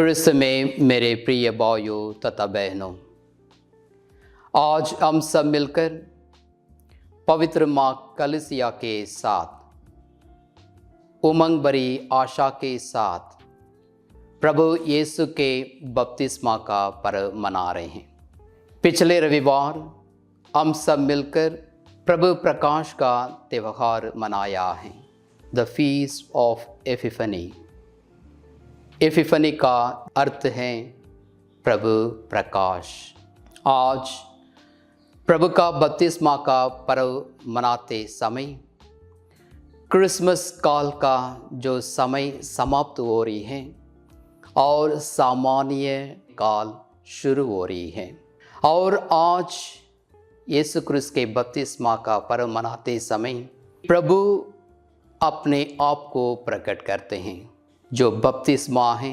क्रिस्त में मेरे प्रिय भाइयों तथा बहनों, आज हम सब मिलकर पवित्र माँ कलीसिया के साथ उमंग भरी आशा के साथ प्रभु यीशु के बपतिस्मा का पर्व मना रहे हैं। पिछले रविवार हम सब मिलकर प्रभु प्रकाश का त्यौहार मनाया है, the feast of Epiphany. Epiphany का अर्थ है प्रभु प्रकाश। आज प्रभु का बपतिस्मा का पर्व मनाते समय क्रिसमस काल का जो समय समाप्त हो रही है और सामान्य काल शुरू हो रही है, और आज यीशु क्रिस्त के बपतिस्मा का पर्व मनाते समय प्रभु अपने आप को प्रकट करते हैं। जो बपतिस्मा है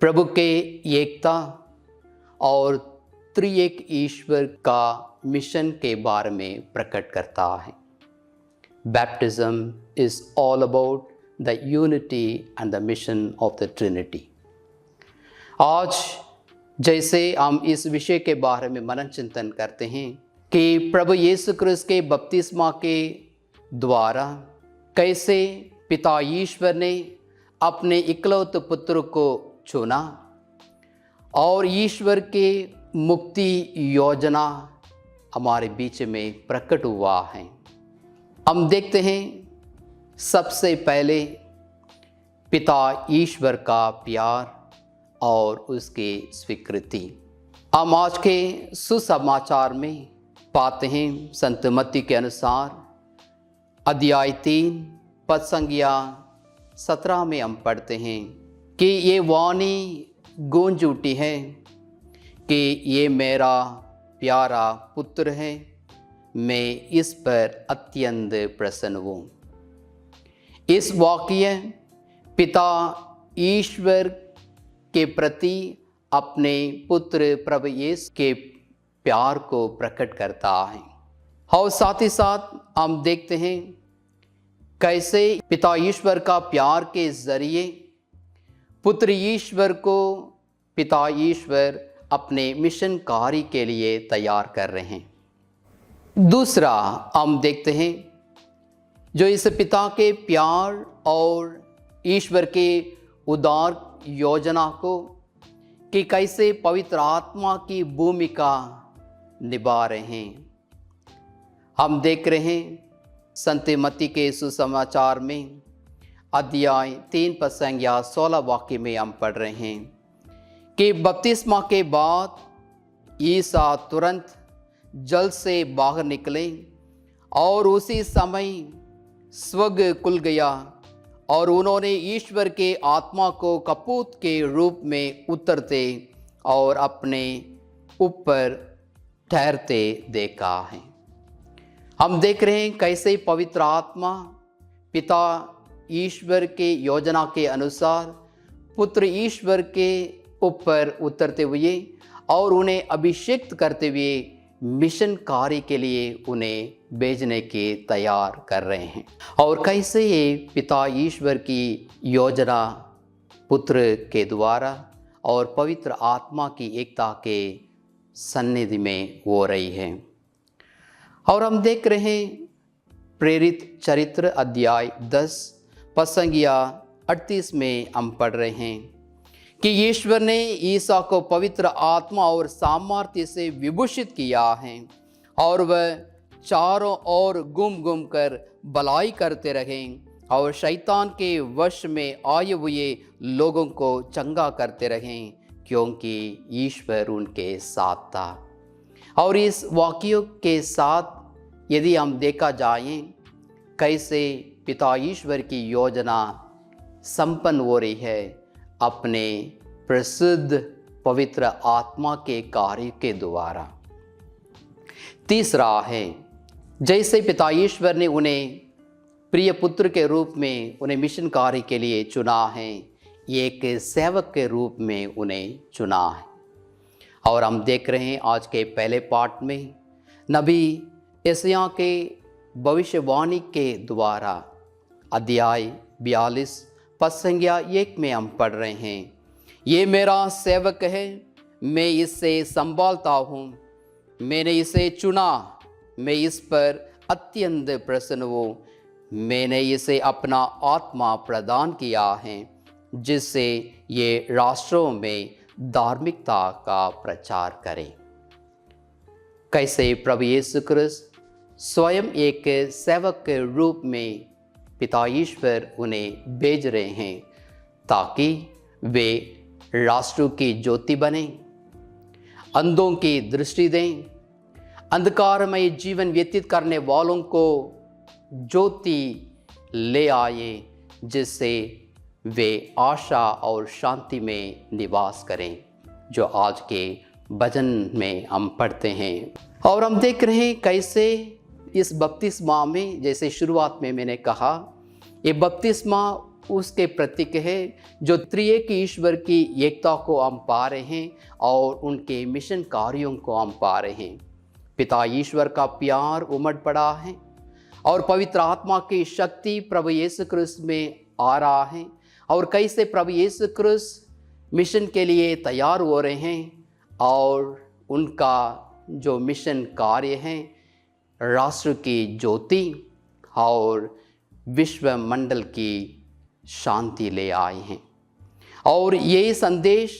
प्रभु के एकता और त्रिएक ईश्वर का मिशन के बारे में प्रकट करता है। Baptism is all about the unity and the mission of the Trinity. आज जैसे हम इस विषय के बारे में मनन चिंतन करते हैं कि प्रभु यीशु क्रिस्त के बपतिस्मा के द्वारा कैसे पिता ईश्वर ने अपने इकलौते पुत्र को चुना और ईश्वर के मुक्ति योजना हमारे बीच में प्रकट हुआ है। हम देखते हैं सबसे पहले पिता ईश्वर का प्यार और उसकी स्वीकृति। हम आज के सुसमाचार में पाते हैं, संत मत्ती के अनुसार अध्याय 3 पद संज्ञा 17 में हम पढ़ते हैं कि ये वाणी गूंज उठी है कि ये मेरा प्यारा पुत्र है, मैं इस पर अत्यंत प्रसन्न हूँ। इस वाक्य पिता ईश्वर के प्रति अपने पुत्र प्रभु यीशु के प्यार को प्रकट करता है। और साथ ही साथ हम देखते हैं कैसे पिता ईश्वर का प्यार के जरिए पुत्र ईश्वर को पिता ईश्वर अपने मिशन कार्य के लिए तैयार कर रहे हैं। दूसरा हम देखते हैं जो इस पिता के प्यार और ईश्वर के उदार योजना को कि कैसे पवित्र आत्मा की भूमिका निभा रहे हैं। हम देख रहे हैं संत मत्ती के सुसमाचार में अध्याय 3 पद संज्ञा 16 वाक्य में हम पढ़ रहे हैं कि बपतिस्मा के बाद ईसा तुरंत जल से बाहर निकले और उसी समय स्वर्ग खुल गया और उन्होंने ईश्वर के आत्मा को कपूत के रूप में उतरते और अपने ऊपर ठहरते देखा है। हम देख रहे हैं कैसे पवित्र आत्मा पिता ईश्वर के योजना के अनुसार पुत्र ईश्वर के ऊपर उतरते हुए और उन्हें अभिषेक करते हुए मिशन कार्य के लिए उन्हें भेजने के तैयार कर रहे हैं। और कैसे ये पिता ईश्वर की योजना पुत्र के द्वारा और पवित्र आत्मा की एकता के सन्निधि में हो रही है। और हम देख रहे हैं प्रेरित चरित्र अध्याय 10 पद संज्ञा 38 में हम पढ़ रहे हैं कि ईश्वर ने ईसा को पवित्र आत्मा और सामर्थ्य से विभूषित किया है और वह चारों ओर घूम घूम कर भलाई करते रहे और शैतान के वश में आए हुए लोगों को चंगा करते रहे, क्योंकि ईश्वर उनके साथ था। और इस वाक्यों के साथ यदि हम देखा जाए कैसे पिता ईश्वर की योजना संपन्न हो रही है अपने प्रसिद्ध पवित्र आत्मा के कार्य के द्वारा। तीसरा है जैसे पिता ईश्वर ने उन्हें प्रिय पुत्र के रूप में उन्हें मिशन कार्य के लिए चुना है, एक सेवक के रूप में उन्हें चुना है। और हम देख रहे हैं आज के पहले पाठ में नबी यशायाह के भविष्यवाणी के द्वारा अध्याय 42 पद संज्ञा 1 में हम पढ़ रहे हैं ये मेरा सेवक है, मैं इससे संभालता हूँ, मैंने इसे चुना, मैं इस पर अत्यंत प्रसन्न हूँ, मैंने इसे अपना आत्मा प्रदान किया है, जिससे ये राष्ट्रों में धार्मिकता का प्रचार करें। कैसे प्रभु यीशु क्रिस्त स्वयं एक सेवक के रूप में पिता ईश्वर उन्हें भेज रहे हैं ताकि वे राष्ट्रों की ज्योति बने, अंधों की दृष्टि दें, अंधकारमय जीवन व्यतीत करने वालों को ज्योति ले आए, जिससे वे आशा और शांति में निवास करें, जो आज के भजन में हम पढ़ते हैं। और हम देख रहे हैं कैसे इस बपतिस्मा में, जैसे शुरुआत में मैंने कहा, ये बपतिस्मा उसके प्रतीक है जो त्रिएक ईश्वर की एकता को हम पा रहे हैं और उनके मिशन कार्यों को हम पा रहे हैं। पिता ईश्वर का प्यार उमड़ पड़ा है और पवित्र आत्मा की शक्ति प्रभु यीशु क्रिस्त में आ रहा है, और कैसे प्रभु यीशु क्रिस्त मिशन के लिए तैयार हो रहे हैं और उनका जो मिशन कार्य है राष्ट्र की ज्योति और विश्व मंडल की शांति ले आए हैं। और ये संदेश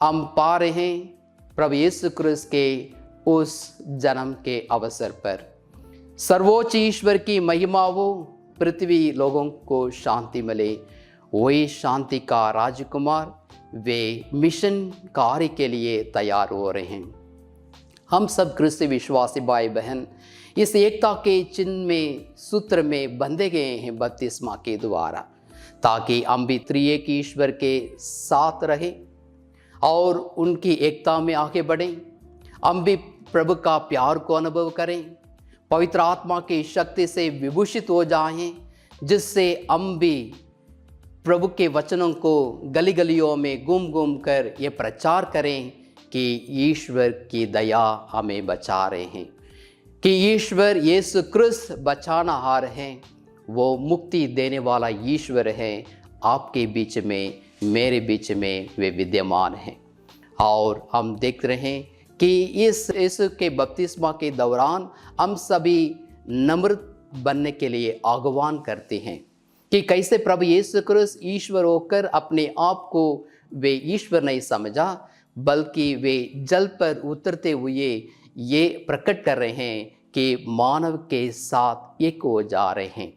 हम पा रहे हैं प्रभु यीशु क्रिस्त के उस जन्म के अवसर पर। सर्वोच्च ईश्वर की महिमा हो, पृथ्वी लोगों को शांति मिले, वही शांति का राजकुमार वे मिशन कार्य के लिए तैयार हो रहे हैं। हम सब क्रिस्ती विश्वासी भाई बहन इस एकता के चिन्ह में, सूत्र में बंधे गए हैं बपतिस्मा के द्वारा, ताकि हम भी त्रिएक ईश्वर के साथ रहे और उनकी एकता में आगे बढ़ें। हम भी प्रभु का प्यार को अनुभव करें, पवित्र आत्मा की शक्ति से विभूषित हो जाएं, जिससे हम भी प्रभु के वचनों को गली गलियों में घूम घूम कर ये प्रचार करें कि ईश्वर की दया हमें बचा रहे हैं, कि ईश्वर यीशु क्रिस्त बचानहार हैं, वो मुक्ति देने वाला ईश्वर है। आपके बीच में, मेरे बीच में वे विद्यमान हैं। और हम देख रहे हैं कि इस यीशु के बपतिस्मा के दौरान हम सभी नम्र बनने के लिए आह्वान करते हैं कि कैसे प्रभु यीशु क्रिस्त ईश्वर होकर अपने आप को वे ईश्वर नहीं समझा, बल्कि वे जल पर उतरते हुए ये प्रकट कर रहे हैं कि मानव के साथ एक हो जा रहे हैं।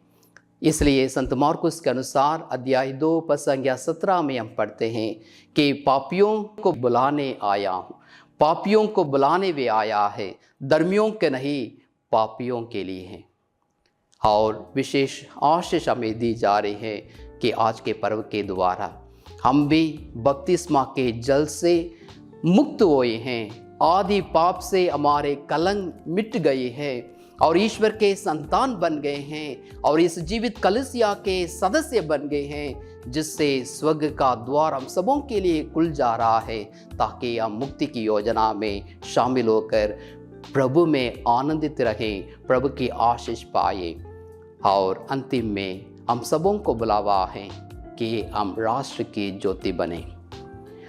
इसलिए संत मार्कुस के अनुसार अध्याय 2 पद संख्या 17 में हम पढ़ते हैं कि पापियों को बुलाने आया हूँ, पापियों को बुलाने वे आया है, धर्मियों के नहीं पापियों के लिए है। और विशेष आशीष हमें दी जा रही है कि आज के पर्व के द्वारा हम भी बपतिस्मा के जल से मुक्त हुए हैं, आदि पाप से हमारे कलंक मिट गए हैं और ईश्वर के संतान बन गए हैं और इस जीवित कलीसिया के सदस्य बन गए हैं, जिससे स्वर्ग का द्वार हम सबों के लिए खुल जा रहा है, ताकि हम मुक्ति की योजना में शामिल होकर प्रभु में आनंदित रहें, प्रभु की आशीष पाए। और अंतिम में हम सबों को बुलावा है कि हम राष्ट्र की ज्योति बने।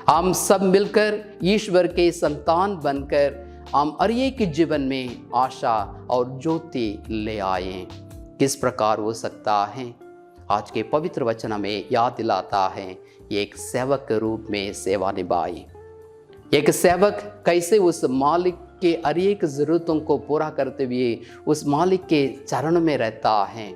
हम सब मिलकर ईश्वर के संतान बनकर हम हर एक जीवन में आशा और ज्योति ले आए। किस प्रकार हो सकता है? आज के पवित्र वचन हमें याद दिलाता है, एक सेवक के रूप में सेवा निभाई। एक सेवक कैसे उस मालिक के हर एक ज़रूरतों को पूरा करते हुए उस मालिक के चरण में रहता है,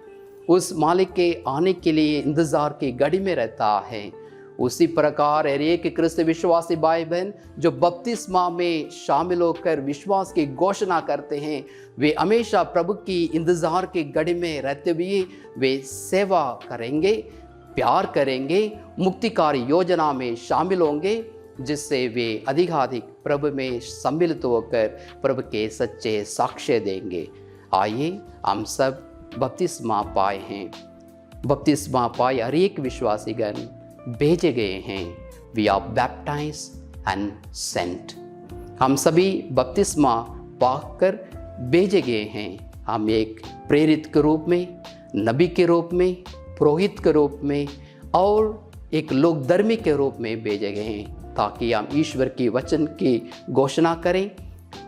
उस मालिक के आने के लिए इंतज़ार की घड़ी में रहता है। उसी प्रकार हर एक क्रिस्त विश्वासी भाई बहन जो बपतिस्मा में शामिल होकर विश्वास की घोषणा करते हैं, वे हमेशा प्रभु की इंतज़ार की घड़ी में रहते हुए वे सेवा करेंगे, प्यार करेंगे, मुक्तिकारी योजना में शामिल होंगे, जिससे वे अधिकाधिक प्रभु में सम्मिलित होकर प्रभु के सच्चे साक्ष्य देंगे। आइए हम सब बपतिस्मा पाए हैं, बपतिस्मा पाए हर एक विश्वासीगण भेजे गए हैं। We are baptised and sent. हम सभी बपतिस्मा पाकर भेजे गए हैं। हम एक प्रेरित के रूप में, नबी के रूप में, पुरोहित के रूप में और एक लोकधर्मी के रूप में भेजे गए हैं, ताकि हम ईश्वर की वचन की घोषणा करें,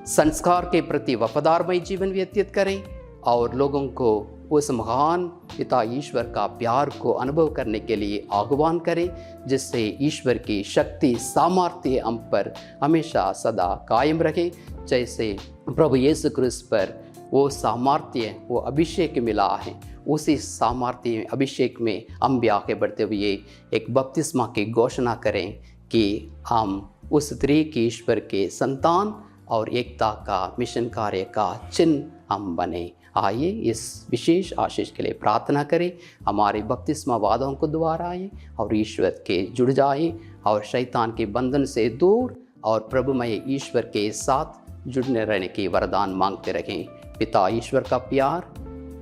संस्कार के प्रति वफादारमय जीवन व्यतीत करें और लोगों को उस महान पिता ईश्वर का प्यार को अनुभव करने के लिए आह्वान करें, जिससे ईश्वर की शक्ति सामर्थ्य हम पर हमेशा सदा कायम रहे। जैसे प्रभु यीशु क्रिस्त पर वो सामर्थ्य, वो अभिषेक मिला है, उसी सामर्थ्य अभिषेक में हम भी आगे बढ़ते हुए एक बपतिस्मा की घोषणा करें कि हम उस त्रिएक ईश्वर के संतान और एकता का मिशन कार्य का चिन्ह हम बने। आइए इस विशेष आशीष के लिए प्रार्थना करें। हमारे बपतिस्मा वादों को दोहराएं और ईश्वर के जुड़ जाएं और शैतान के बंधन से दूर और प्रभुमय ईश्वर के साथ जुड़ने रहने की वरदान मांगते रहें। पिता ईश्वर का प्यार,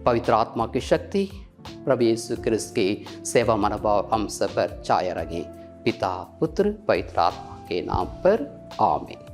पवित्र आत्मा की शक्ति, प्रभु यीशु क्रिस्त की सेवा मनोभाव हम सब पर छाया रहे। पिता, पुत्र, पवित्र आत्मा के नाम पर आमीन।